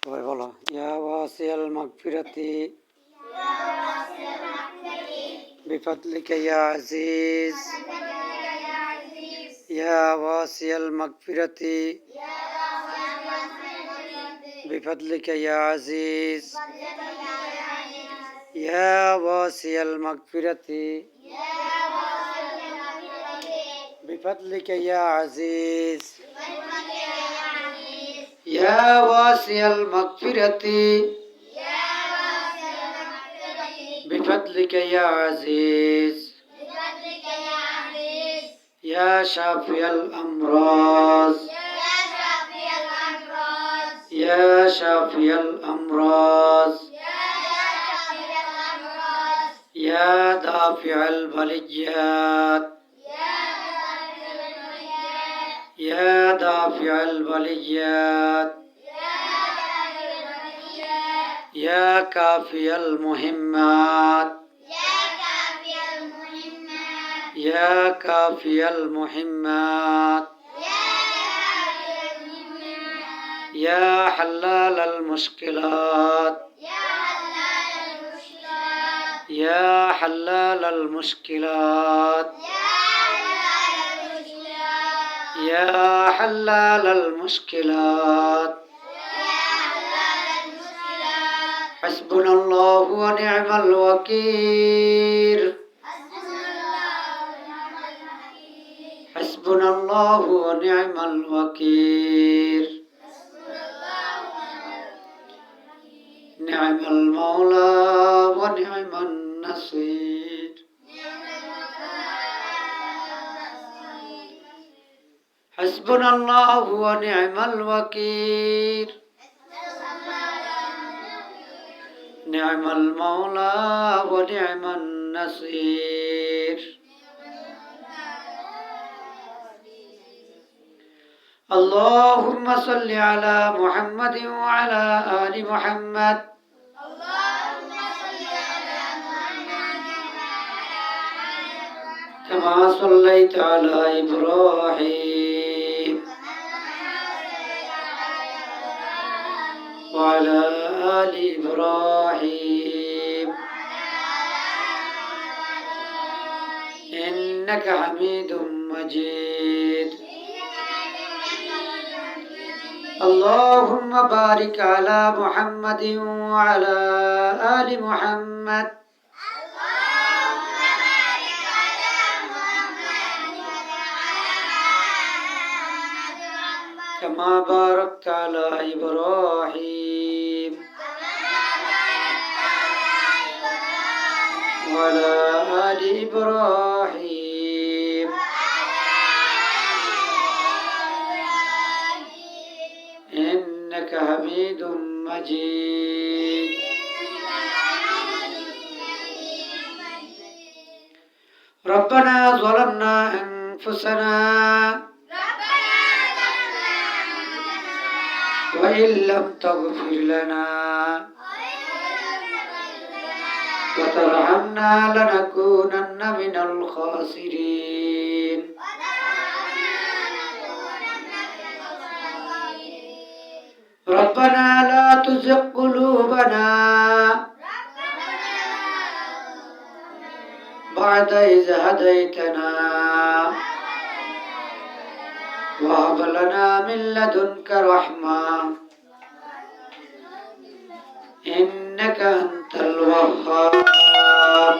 সবাই বলো, ইয়া ওয়াসিয়াল মাগফিরাতি বিফাদলিকা ইয়া আজিজ। ইয়া ওয়াসিয়াল মাগফিরাতি বিফাদলিকা ইয়া আজিজ। ইয়া ওয়াসিয়াল মাগফিরাতি বিফাদলিকা ইয়া আজিজ। ইয়া ওয়াসিয়াল মাগফিরাতি বিফাদলিকা ইয়া আজিজ। ইয়া শাফিয়াল আমরাজ ইয়া শাফিয়াল আমরাজ ইয়া দাফিআল বালিয়াত ইয়া দাফিআল বালিয়াত ইয়া কাফিয়াল মুহিম্মাত ইয়া কাফিয়াল মুহিম্মাত ইয়া হাল্লালাল মুশকিলাত ইয়া হাল্লালাল মুশকিলাত ইয়া হাল্লালাল মুশকিলাত। হাসবুনাল্লাহু ওয়া নি'মাল ওয়াকিল। হাসবুনাল্লাহু ওয়া নি'মাল ওয়াকিল। নি'মাল মাওলা ওয়া নি'মান নাসির। হাসবুনাল্লাহু ওয়া নি'মাল ওয়াকিল। নি'মাল মাওলা ওয়া নি'মান নাসির। اللهم صل على محمد وعلى آل محمد كما صليت على إبراهيم وعلى آل إبراهيم إنك حميد مجيد. اللهم بارك على محمد وعلى آل محمد كما باركت على إبراهيم وعلى آل إبراهيم إنك حميد مجيد. ربنا ظلمنا أنفسنا وإن لم تغفر لنا وترحمنا لنكونن من الخاسرين. ربنا لا تزغ قلوبنا بعد إذ هديتنا وهب لنا من لدنك رحمة إنك أنت الوهاب.